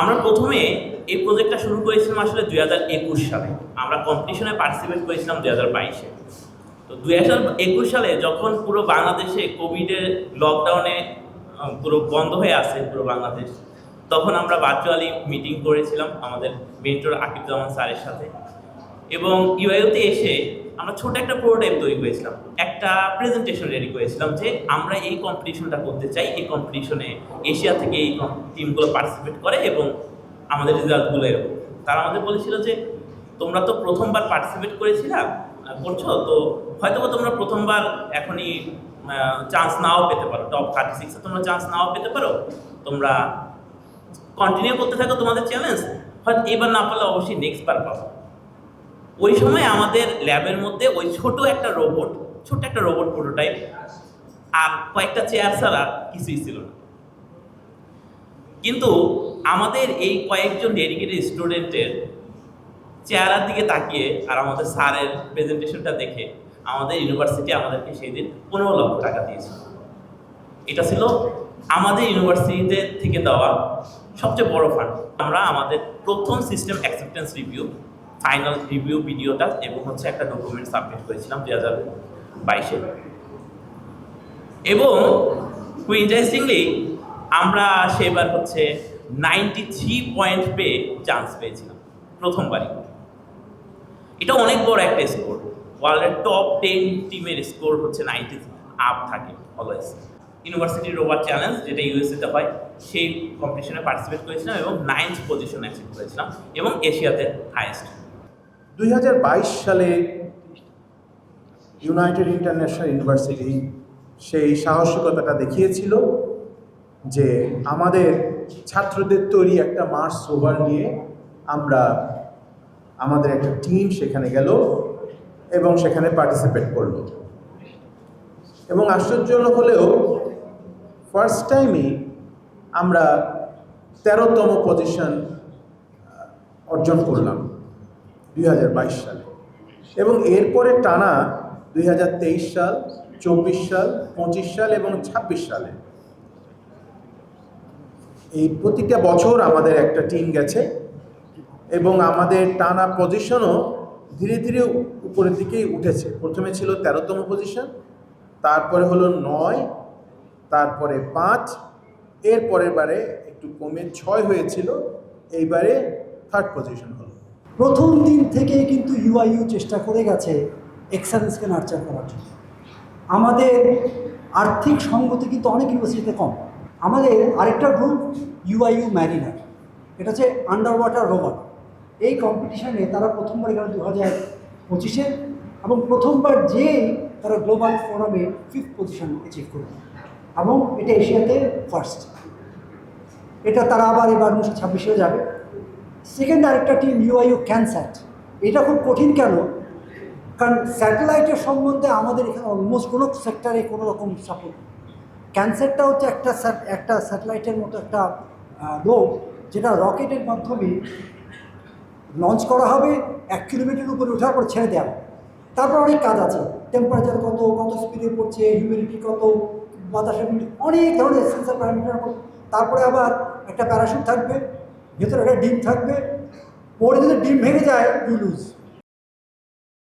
আমরা প্রথমে এই প্রজেক্টটা শুরু করেছিলাম আসলে 2021 সালে। আমরা কম্পিটিশনে পার্টিসিপেট করেছিলাম 2022-এ। তো 2021 সালে যখন পুরো বাংলাদেশে কোভিডের লকডাউনে পুরো বন্ধ হয়ে আছে পুরো বাংলাদেশ, তখন আমরা ভার্চুয়ালি মিটিং করেছিলাম আমাদের মেন্টর আকিবুজ্জামান স্যারের সাথে। এবং ইউআইউতে এসে আমরা ছোট একটা প্রোটোটাইপ তৈরি করেছিলাম, একটা প্রেজেন্টেশন রেডি করেছিলাম যে আমরা এই কম্পিটিশনটা করতে চাই। এই কম্পিটিশনে এশিয়া থেকে এই টিমগুলো পার্টিসিপেট করে এবং আমাদের রেজাল্টগুলো এরকম। তারা আমাদের বলেছিল যে তোমরা তো প্রথমবার পার্টিসিপেট করছো, তো হয়তো তোমরা প্রথমবার এখনই চান্স নাও পেতে পারো, টপ 36-এ তোমরা চান্স নাও পেতে পারো, তোমরা কন্টিনিউ করতে থাকো তোমাদের চ্যালেঞ্জ, হয়তো এবার না পারলে অবশ্যই নেক্সট বার পাবো। ওই সময় আমাদের ল্যাবের মধ্যে ওই ছোট একটা রোবট প্রোটোটাইপ আর কয়েকটা চেয়ার ছাড়া কিছুই ছিল না। কিন্তু আমাদের এই কয়েকজন ডেডিকেটেড স্টুডেন্টের চেহারার দিকে তাকিয়ে আর আমাদের স্যারের প্রেজেন্টেশনটা দেখে আমাদের ইউনিভার্সিটি আমাদেরকে সেই দিন 15 লক্ষ টাকা দিয়েছিল। এটা ছিল আমাদের ইউনিভার্সিটিতে থেকে দেওয়া সবচেয়ে বড় ফান্ড। আমরা আমাদের প্রথম system acceptance review, final review ভিডিওটা এবং একটা ডকুমেন্ট সাবমিট করেছিলাম 2022-এ। এবং খুব ইন্টারেস্টিংলি আমরা সেবার 93 পয়েন্ট পেয়ে চান্স পেয়েছিলাম প্রথমবারই। এটা অনেক বড় একটা স্কোর। ওয়ার্ল্ডের টপ 10 টিমের স্কোর 90 আপ থাকে অলওয়েজ। ইউনিভার্সিটি রোবট চ্যালেঞ্জ, যেটা ইউএসএতে হয়, সেই কম্পিটিশনে পার্টিসিপেট করেছিলাম এবং 9th পজিশন অ্যাচিভ করেছিলাম এবং এশিয়াতে হাইয়েস্ট। 2022 সালে ইউনাইটেড ইন্টারন্যাশনাল ইউনিভার্সিটি সেই সাহসিকতাটা দেখিয়েছিল যে আমাদের ছাত্রদের তৈরি একটা মার্স রোভার নিয়ে আমরা আমাদের একটা টিম সেখানে গেল এবং সেখানে পার্টিসিপেট করল। এবং আশ্চর্যজনক হলেও ফার্স্ট টাইমে আমরা 13তম পজিশন অর্জন করলাম 2022 সালে। এবং এরপরে টানা 2023 সাল, 24 সাল, 25 সাল এবং 26 সালে এই প্রতিটা বছর আমাদের একটা টিম গেছে এবং আমাদের টানা পজিশনও ধীরে ধীরে উপরের দিকেই উঠেছে। প্রথমে ছিল 13তম পজিশন, তারপরে হলো 9, তারপরে 5, এর পরের বারে একটু কমে 6 হয়েছিল, এইবারে 3rd পজিশন হলো। প্রথম দিন থেকে কিন্তু ইউআইইউ চেষ্টা করে গেছে এক্সেলেন্সকে নার্চার করার জন্য। আমাদের আর্থিক সঙ্গতি কিন্তু অনেক ইউনিভার্সিটিতে কম। আমাদের আরেকটা গ্রুপ ইউআইইউ ম্যারিনার, এটা হচ্ছে আন্ডার ওয়াটার রোভার। এই কম্পিটিশানে তারা প্রথমবার গেল 2025-এ এবং প্রথমবার যেই তারা গ্লোবাল ফোরামে 5th পজিশন অ্যাচিভ করবে এবং এটা এশিয়াতে ফার্স্ট। এটা তারা আবার এবার 1926-এ যাবে। সেকেন্ড আরেকটা টিম ইউআইইউ ক্যানস্যাট। এটা খুব কঠিন কেন? কারণ স্যাটেলাইটের সম্বন্ধে আমাদের এখানে অলমোস্ট কোনো সেক্টরে কোনো রকম সাপোর্ট। ক্যানস্যাটটা হচ্ছে একটা স্যাটেলাইটের মতো একটা রোগ, যেটা রকেটের মাধ্যমে লঞ্চ করা হবে, 1 কিলোমিটার উপরে ওঠার পর ছেড়ে দেওয়া। তারপর অনেক কাজ আছে, টেম্পারেচার কত স্পিডে পড়ছে, হিউমিডিটি কত, বাতাসের অনেক ধরনের সেন্সার প্যারামিটার। তারপরে আবার একটা প্যারাশুট থাকবে, ভেতরে একটা ডিম থাকবে, পরে যদি ডিম ভেঙে যায় ইউ লুজ।